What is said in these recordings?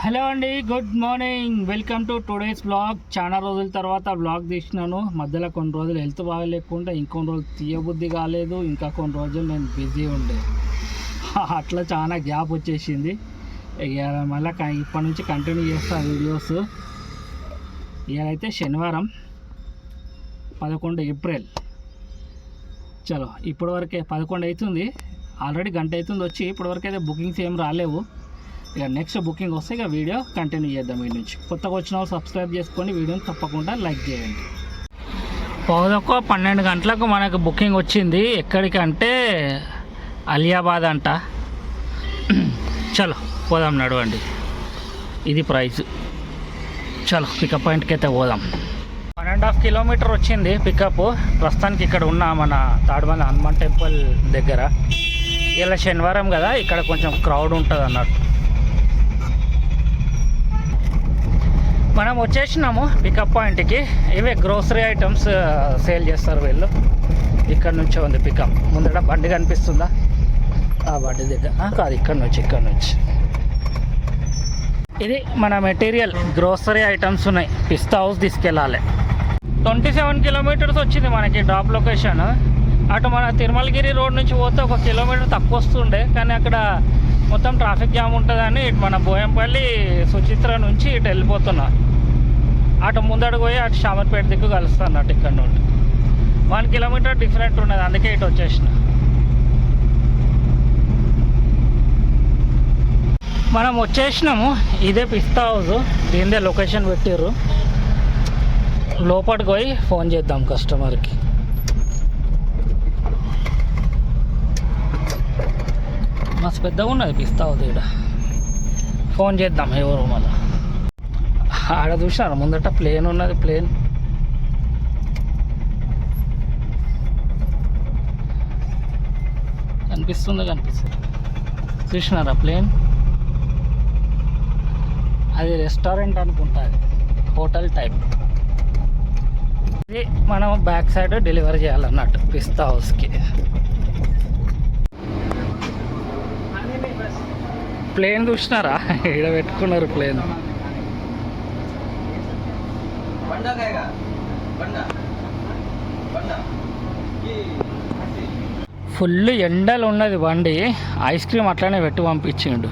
Hello అండి, good morning. Welcome to today's blog. చాలా రోజుల తర్వాత బ్లాగ్ తీసినాను. మధ్యలో కొన్ని రోజులు హెల్త్ బాగాలేకుండా ఇంకొన్ని రోజులు తీయబుద్ధి కాలేదు. ఇంకా కొన్ని రోజులు నేను బిజీ ఉండే, అట్లా చాలా గ్యాప్ వచ్చేసింది. ఇక మళ్ళీ ఇప్పటి నుంచి కంటిన్యూ చేస్తాను వీడియోస్. ఇవాళైతే శనివారం 11 ఏప్రిల్. చలో ఇప్పటివరకే 11 అవుతుంది, ఆల్రెడీ గంట అవుతుంది వచ్చి. ఇప్పటివరకు అయితే బుకింగ్స్ ఏం రాలేవు. ఇక నెక్స్ట్ బుకింగ్ వస్తే ఇక వీడియో కంటిన్యూ చేద్దాం. ఈ నుంచి కొత్తగా వచ్చిన వాళ్ళు సబ్స్క్రైబ్ చేసుకొని వీడియోని తప్పకుండా లైక్ చేయండి. 12 గంటలకు మనకు బుకింగ్ వచ్చింది. ఎక్కడికంటే అలియాబాద్ అంట. చలో పోదాం, నడవండి. ఇది ప్రైస్. చలో పికప్ పాయింట్కి అయితే పోదాం. 1.5 కిలోమీటర్ వచ్చింది పికప్. ప్రస్తుతానికి ఇక్కడ ఉన్న మన తాడుబంద హనుమాన్ టెంపుల్ దగ్గర. ఇలా శనివారం కదా, ఇక్కడ కొంచెం క్రౌడ్ ఉంటుంది అన్నట్టు. మనం వచ్చేసినాము పికప్ పాయింట్కి. ఇవే గ్రోసరీ ఐటమ్స్ సేల్ చేస్తారు వీళ్ళు. ఇక్కడ నుంచే ఉంది పికప్. ముందర బండి కనిపిస్తుందా? ఆ బండి దగ్గర కాదు, ఇక్కడ నుంచి ఇది మన మెటీరియల్ గ్రోసరీ ఐటమ్స్ ఉన్నాయి. పిస్తా హౌస్ తీసుకెళ్ళాలి. 27 కిలోమీటర్స్ వచ్చింది మనకి డ్రాప్ లొకేషన్. అటు మన తిరుమలగిరి రోడ్ నుంచి పోతే 1 కిలోమీటర్ తక్కువ వస్తుండే, కానీ అక్కడ మొత్తం ట్రాఫిక్ జామ్ ఉంటుందని ఇటు మన బోయంపల్లి సుచిత్ర నుంచి ఇటు వెళ్ళిపోతున్నా. అటు ముందడుగు పోయి అటు షామర్పేట దిక్కు కలుస్తాను. అటు ఇక్కడ నుండి 1 కిలోమీటర్ డిఫరెంట్ ఉన్నది, అందుకే ఇటు వచ్చేసిన. మనం వచ్చేసినాము. ఇదే పిస్తా హౌస్, దీనిదే లొకేషన్ పెట్టారు. లోపలికి పోయి ఫోన్ చేద్దాం కస్టమర్కి. మస్తు పెద్దగా ఉన్నది పిస్తా హౌస్. ఇక్కడ ఫోన్ చేద్దాం. ఎవరు మళ్ళీ ఆడ చూసినారు ముందట ప్లేన్ ఉన్నది. ప్లేన్ కనిపిస్తుంది. చూసినారా ప్లేన్? అది రెస్టారెంట్ అనుకుంటా, అది హోటల్ టైప్. ఇది మనం బ్యాక్ సైడ్ డెలివరీ చేయాలన్నట్టు పిస్తా హౌస్కి. ప్లేన్ చూసినారా? ఇక్కడ పెట్టుకున్నారు ప్లేన్. ఫుల్ ఎండలు ఉన్నది బండి. ఐస్ క్రీమ్ అట్లనే పెట్టి పంపించిండు.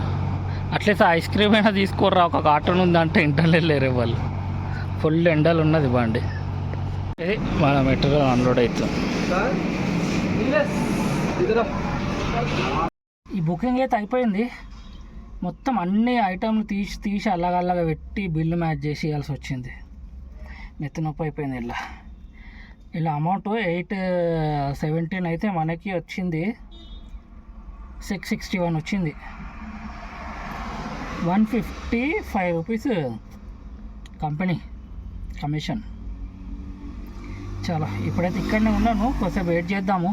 అట్లీస్ట్ ఐస్ క్రీమ్ అయినా తీసుకోర్రా, ఒక కార్టూన్ ఉందంటే ఇంటర్లో లేరు వాళ్ళు. ఫుల్ ఎండలు ఉన్నది బండి. ఇది మన మెటీరియల్ అన్లోడ్ అవుతుంది. ఈ బుకింగ్ అయితే అయిపోయింది. మొత్తం అన్ని ఐటమ్లు తీసి అల్లగల్లగా పెట్టి బిల్లు మ్యాచ్ చేసి ఇవ్వాల్సి వచ్చింది. నెత్తి నొప్పి అయిపోయింది. ఇలా అమౌంట్ 817 అయితే మనకి వచ్చింది 661 వచ్చింది. 155 రూపీస్ కంపెనీ కమిషన్. చాలా ఇప్పుడైతే ఇక్కడనే ఉన్నాను, కొంచెం వెయిట్ చేద్దాము.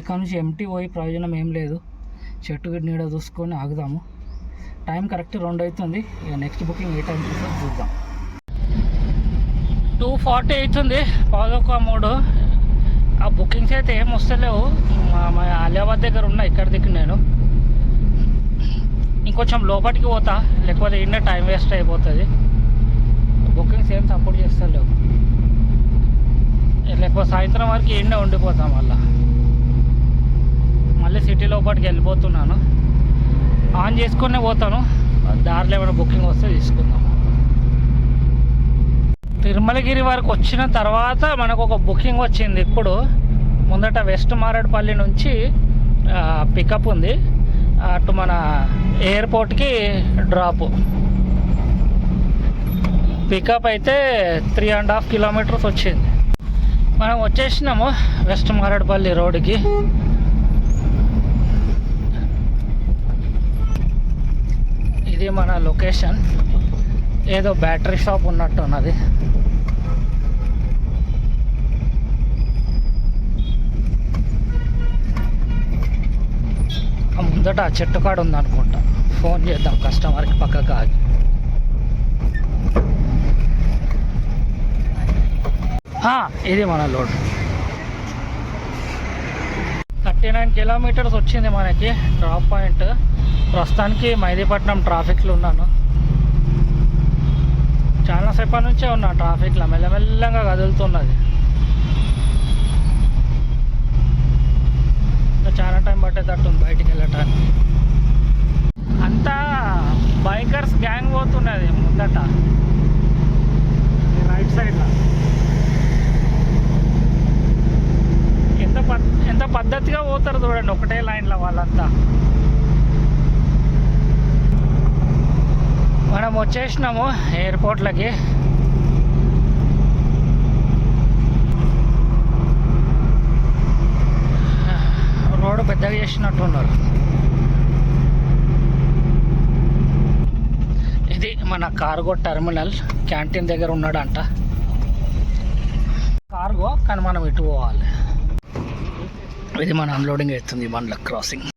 ఇక్కడ నుంచి ఎంటీ పోయి ప్రయోజనం ఏం లేదు. చెట్టు నీడ చూసుకొని ఆగుదాము. టైం కరెక్ట్ 2 అవుతుంది. ఇక నెక్స్ట్ బుకింగ్ ఏ టైం చూద్దాం. 2:40 అవుతుంది, 11:03. ఆ బుకింగ్స్ అయితే ఏం వస్తలేవు. మా అలియాబాద్ దగ్గర ఉన్నా, ఇక్కడ దిక్కు నేను ఇంకొంచెం లోపలికి పోతా, లేకపోతే ఇన్నే టైం వేస్ట్ అయిపోతుంది. బుకింగ్స్ ఏం సపోర్ట్ చేస్తలేవు. లేకపోతే సాయంత్రం వరకు ఇన్నే ఉండిపోతాం. మళ్ళీ సిటీ లోపలికి వెళ్ళిపోతున్నాను. ఆన్ చేసుకునే పోతాను. దారిలో ఏమైనా బుకింగ్ వస్తే తీసుకుందాం. తిరుమలగిరి వరకు వచ్చిన తర్వాత మనకు ఒక బుకింగ్ వచ్చింది. ఇప్పుడు ముందట వెస్ట్ మారేడుపల్లి నుంచి పికప్ ఉంది. అటు మన ఎయిర్పోర్ట్కి డ్రాప్. పికప్ అయితే 3.5 కిలోమీటర్స్ వచ్చింది. మనం వచ్చేసినాము వెస్ట్ మారేడుపల్లి రోడ్డుకి. ఇది మన లొకేషన్. ఏదో బ్యాటరీ షాప్ ఉన్నట్టు ఉన్నది. ముందట చెట్టు కాడ ఉందనుకుంటా. ఫోన్ చేద్దాం కస్టమర్కి పక్కకు ఆగి. ఇది మన లోడ్. 39 కిలోమీటర్స్ వచ్చింది మనకి డ్రాప్ పాయింట్. ప్రస్తుతానికి మైదీపట్నం ట్రాఫిక్లో ఉన్నాను. చాలాసేపటి నుంచే ఉన్నా ట్రాఫిక్లో, మెల్లమెల్లగా కదులుతున్నది. ఇంకా చాలా టైం పట్టేటట్టుంది బయటికి వెళ్ళటానికి. అంతా బైకర్స్ గ్యాంగ్ పోతున్నది ముందట రైట్ సైడ్లో. ఎంత పద్ధతిగా పోతారు చూడండి, ఒకటే లైన్లో వాళ్ళంతా. మనం వచ్చేసినాము ఎయిర్పోర్ట్లకి. రోడ్డు పెద్దగా చేసినట్టున్నారు. ఇది మన కార్గో టెర్మినల్. క్యాంటీన్ దగ్గర ఉన్నాడంట కార్గో, కానీ మనం ఇటు పోవాలి. ఇది మన అన్లోడింగ్ అవుతుంది బండ్ల క్రాసింగ్.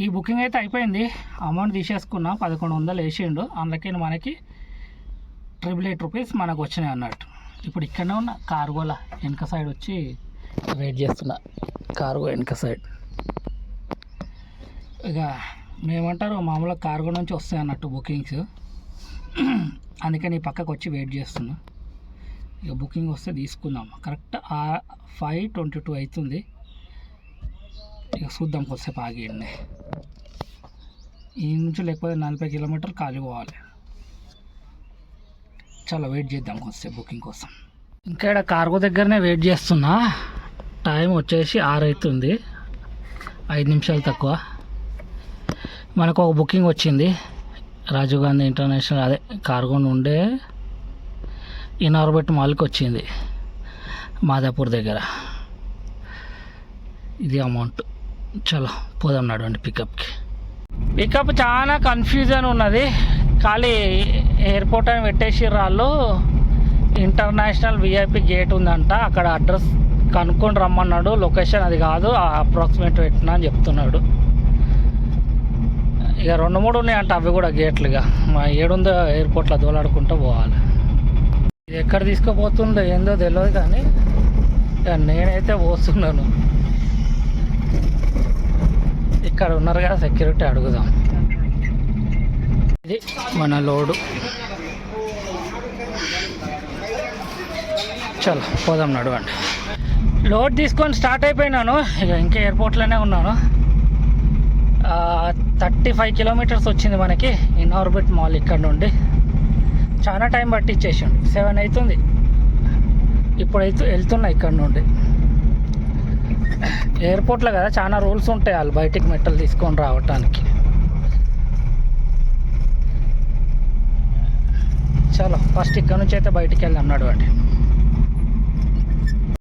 ఈ బుకింగ్ అయితే అయిపోయింది, అమౌంట్ తీసేసుకున్నా. 1100 వేసిండు. అందులోకి మనకి 888 రూపీస్ మనకు వచ్చినాయి అన్నట్టు. ఇప్పుడు ఇక్కడనే ఉన్న కార్గోలా వెనక సైడ్ వచ్చి వెయిట్ చేస్తున్నా. కార్గో వెనక సైడ్ ఇక మేమంటారు మామూలుగా కార్గో నుంచి వస్తాయి అన్నట్టు బుకింగ్స్, అందుకని ఈ పక్కకు వచ్చి వెయిట్ చేస్తున్నా. ఇక బుకింగ్ వస్తే తీసుకుందాం. కరెక్ట్ 5:22 అవుతుంది. ఇక చూద్దాం కొద్దిసేపు ఆగేయండి. ఈ నుంచి లేకపోతే 40 కిలోమీటర్లు ఖాళీ పోవాలి. చాలా వెయిట్ చేద్దాం కొద్దిసేపు బుకింగ్ కోసం. ఇంకా ఇక్కడ కార్గో దగ్గరనే వెయిట్ చేస్తున్నా. టైం వచ్చేసి 6 అవుతుంది, 5 నిమిషాలు తక్కువ. మనకు ఒక బుకింగ్ వచ్చింది రాజీవ్ గాంధీ ఇంటర్నేషనల్, అదే కార్గో నుండే ఇనార్బిట్ మాల్కి వచ్చింది మాదాపూర్ దగ్గర. ఇది అమౌంట్. చలో పోదాం నడవండి పికప్కి. పికప్ చాలా కన్ఫ్యూజన్ ఉన్నది. ఖాళీ ఎయిర్పోర్ట్ అని పెట్టేసి వాళ్ళు ఇంటర్నేషనల్ విఐపి గేట్ ఉందంట, అక్కడ అడ్రస్ కనుక్కొని రమ్మన్నాడు. లొకేషన్ అది కాదు, అప్రాక్సిమేట్ పెట్టినా అని చెప్తున్నాడు. ఇక 2-3 ఉన్నాయంట అవి కూడా గేట్లు. ఇక మా 7 ఎయిర్పోర్ట్లో దోలాడుకుంటూ పోవాలి. ఇది ఎక్కడ తీసుకుపోతుందో ఏందో తెలియదు, కానీ ఇక నేనైతే పోతున్నాను. ఇక్కడ ఉన్నారు కదా సెక్యూరిటీ, అడుగుదాం. ఇది మన లోడు. చలో పోదాం నడవండి. లోడ్ తీసుకొని స్టార్ట్ అయిపోయినాను. ఇక ఇంకా ఎయిర్పోర్ట్లోనే ఉన్నాను. 35 కిలోమీటర్స్ వచ్చింది మనకి ఇనార్బిట్ మాల్ ఇక్కడ నుండి. చాలా టైం పట్టించేసిండు. 7 అవుతుంది. ఇప్పుడైతే వెళ్తున్నా ఇక్కడ నుండి. ఎయిర్పోర్ట్లో కదా చాలా రూల్స్ ఉంటాయి వాళ్ళు బయటికి మెట్టలు తీసుకొని రావటానికి. చలో ఫస్ట్ ఇక్కడ నుంచి అయితే బయటికి వెళ్దాం నడవండి.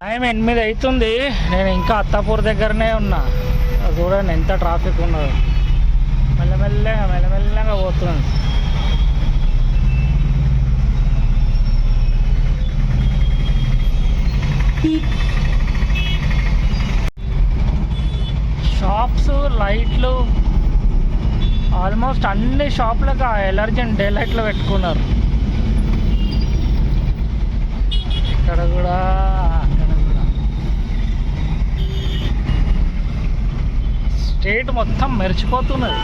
టైం 8 అవుతుంది. నేను ఇంకా అత్తాపూర్ దగ్గరనే ఉన్నా. చూడండి ఎంత ట్రాఫిక్ ఉన్నదో. మెల్లమెల్లగా పోతుంది. షాప్స్, లైట్లు, ఆల్మోస్ట్ అన్ని షాపులకు ఎలర్జెంట్ డే లైట్లు పెట్టుకున్నారు. ఇక్కడ కూడా స్ట్రీట్ మొత్తం మెరిచిపోతున్నది.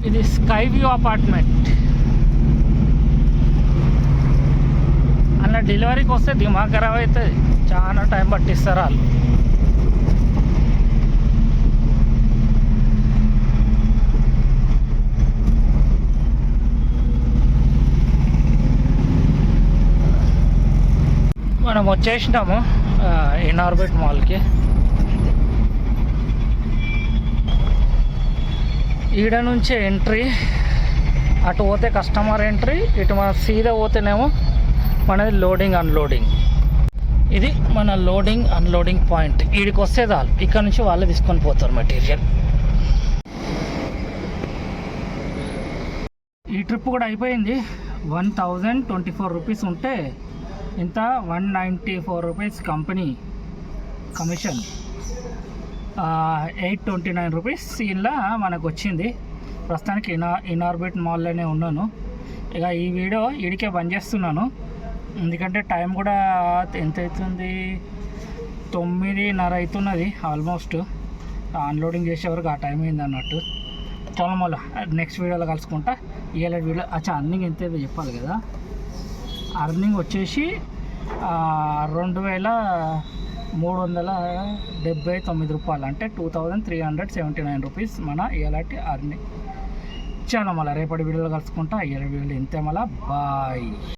ఇది స్కై వ్యూ అపార్ట్మెంట్. అలా డెలివరీకి వస్తే దిమాగ్ ఖరాబ్ అవుతుంది, చాలా టైం పట్టిస్తారు వాళ్ళు. మనం వచ్చేసినాము ఇనార్బిట్ మాల్కి. ఈడ నుంచే ఎంట్రీ. అటు పోతే కస్టమర్ ఎంట్రీ, ఇటు మన సీదా పోతేనేమో మనది లోడింగ్ అన్లోడింగ్. ఇది మన లోడింగ్ అన్లోడింగ్ పాయింట్. వీడికి వస్తే చాలు, ఇక్కడ నుంచి వాళ్ళే తీసుకొని పోతారు మెటీరియల్. ఈ ట్రిప్ కూడా అయిపోయింది. 1024 రూపీస్ ఉంటే ఇంత 194 రూపీస్ కంపెనీ కమిషన్, 829 రూపీస్ ఇలా మనకు వచ్చింది. ప్రస్తుతానికి ఇనార్బిట్ మాల్లోనే ఉన్నాను. ఇక ఈ వీడియో ఈడికే బంద్ చేస్తున్నాను, ఎందుకంటే టైం కూడా ఎంత అవుతుంది, 9:30 అవుతున్నది ఆల్మోస్ట్. అన్లోడింగ్ చేసే వరకు ఆ టైం అయింది అన్నట్టు. చాలా మళ్ళీ నెక్స్ట్ వీడియోలో కలుసుకుంటా. ఇవాళ వీడియో అర్నింగ్ ఎంత అయితే చెప్పాలి కదా. అర్నింగ్ వచ్చేసి 2379 రూపాయలు, అంటే 2379 రూపీస్ మన ఇలాంటి అర్నింగ్. చాలా మళ్ళీ రేపటి వీడియోలో కలుసుకుంటా. ఇవాళ వీడియోలో ఇంతే. మళ్ళీ బాయ్.